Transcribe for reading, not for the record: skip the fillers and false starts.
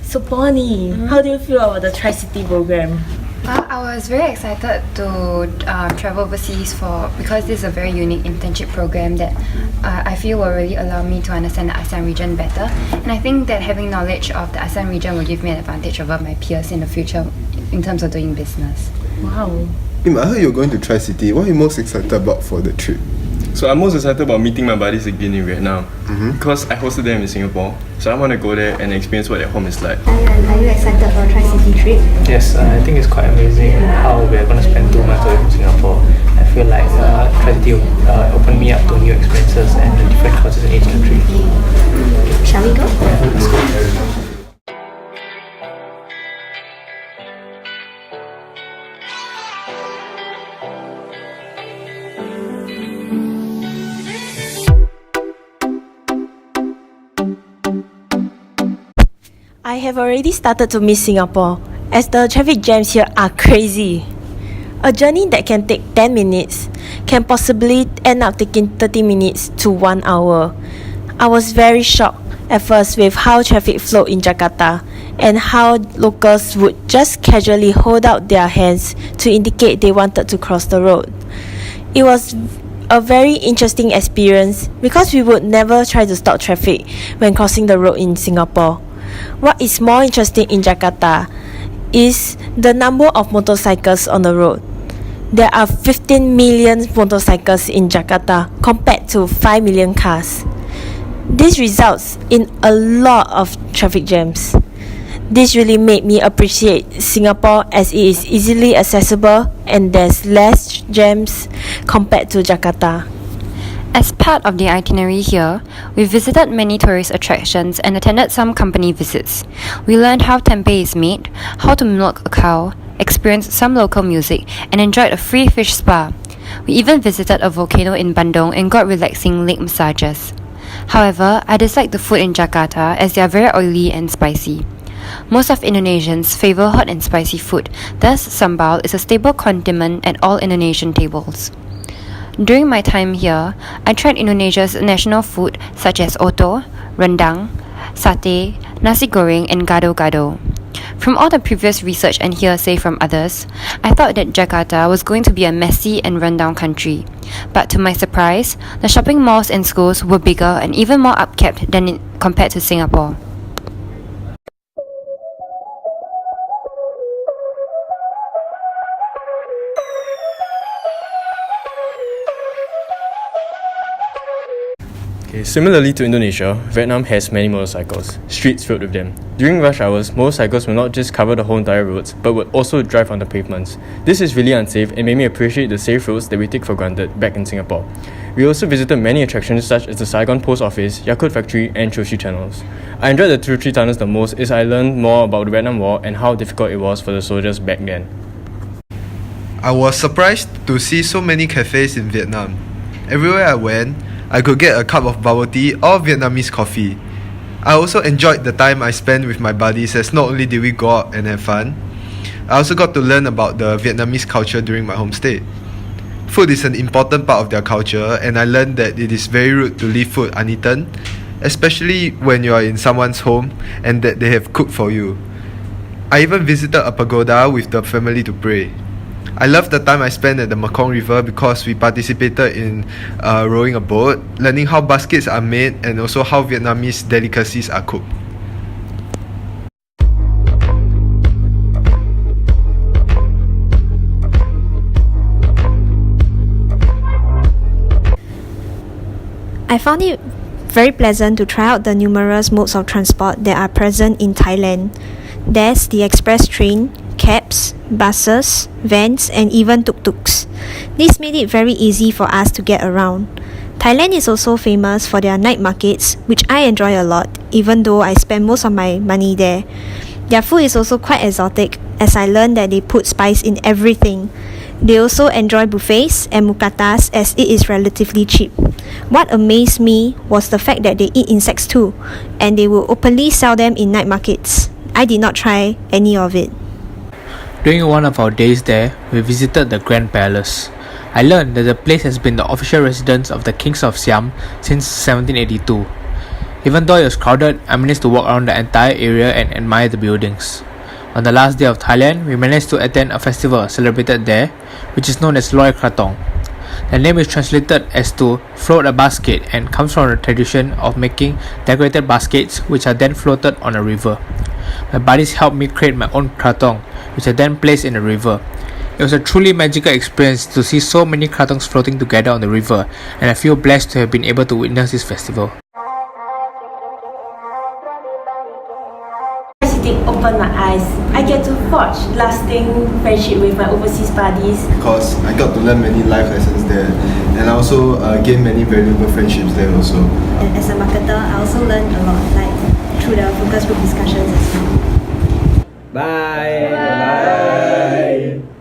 So Bonnie, how do you feel about the Tri-City program? I was very excited to travel overseas because this is a very unique internship program that I feel will really allow me to understand the ASEAN region better. And I think that having knowledge of the ASEAN region will give me an advantage over my peers in the future in terms of doing business. Wow. I heard you're going to Tri-City. What are you most excited about for the trip? So I'm most excited about meeting my buddies again in Vietnam because I hosted them in Singapore. So I want to go there and experience what their home is like. Are you excited for a Tri-City trip? Yes, I think it's quite amazing how we're going to spend 2 months away from Singapore. I feel like Tri-City opened me up to new experiences and the different cultures in each country. Shall we go? Yeah, let's go. I have already started to miss Singapore, as the traffic jams here are crazy. A journey that can take 10 minutes can possibly end up taking 30 minutes to 1 hour. I was very shocked at first with how traffic flowed in Jakarta and how locals would just casually hold out their hands to indicate they wanted to cross the road. It was a very interesting experience because we would never try to stop traffic when crossing the road in Singapore. What is more interesting in Jakarta is the number of motorcycles on the road. There are 15 million motorcycles in Jakarta compared to 5 million cars. This results in a lot of traffic jams. This really made me appreciate Singapore as it is easily accessible and there's less jams compared to Jakarta. As part of the itinerary here, we visited many tourist attractions and attended some company visits. We learned how tempeh is made, how to milk a cow, experienced some local music, and enjoyed a free fish spa. We even visited a volcano in Bandung and got relaxing lake massages. However, I dislike the food in Jakarta as they are very oily and spicy. Most of Indonesians favour hot and spicy food, thus sambal is a staple condiment at all Indonesian tables. During my time here, I tried Indonesia's national food such as oto, rendang, satay, nasi goreng and gado-gado. From all the previous research and hearsay from others, I thought that Jakarta was going to be a messy and rundown country. But to my surprise, the shopping malls and schools were bigger and even more upkept than compared to Singapore. Similarly to Indonesia, Vietnam has many motorcycles, streets filled with them. During rush hours, motorcycles will not just cover the whole entire roads, but would also drive on the pavements. This is really unsafe and made me appreciate the safe roads that we take for granted back in Singapore. We also visited many attractions such as the Saigon Post Office, Yakult Factory and Choshi Channels. I enjoyed the Thu Chi Tunnels the most as I learned more about the Vietnam War and how difficult it was for the soldiers back then. I was surprised to see so many cafes in Vietnam. Everywhere I went, I could get a cup of bubble tea or Vietnamese coffee. I also enjoyed the time I spent with my buddies as not only did we go out and have fun, I also got to learn about the Vietnamese culture during my homestay. Food is an important part of their culture and I learned that it is very rude to leave food uneaten, especially when you are in someone's home and that they have cooked for you. I even visited a pagoda with the family to pray. I loved the time I spent at the Mekong River because we participated in rowing a boat, learning how baskets are made and also how Vietnamese delicacies are cooked. I found it very pleasant to try out the numerous modes of transport that are present in Thailand. There's the express train, cabs, buses, vans and even tuk-tuks. This made it very easy for us to get around. Thailand is also famous for their night markets, which I enjoy a lot, even though I spend most of my money there. Their food is also quite exotic, as I learned that they put spice in everything. They also enjoy buffets and mukatas as it is relatively cheap. What amazed me was the fact that they eat insects too, and they will openly sell them in night markets. I did not try any of it. During one of our days there, we visited the Grand Palace. I learned that the place has been the official residence of the kings of Siam since 1782. Even though it was crowded, I managed to walk around the entire area and admire the buildings. On the last day of Thailand, we managed to attend a festival celebrated there, which is known as Loi Krathong. The name is translated as to float a basket and comes from the tradition of making decorated baskets which are then floated on a river. My buddies helped me create my own krathong, which I then placed in the river. It was a truly magical experience to see so many krathongs floating together on the river, and I feel blessed to have been able to witness this festival. Sitting opened my eyes. I get to forge lasting friendship with my overseas buddies. Because I got to learn many life lessons there, and I also gained many valuable friendships there also. And as a marketer, I also learned a lot, like through the focus group discussions as well. Bye. Bye.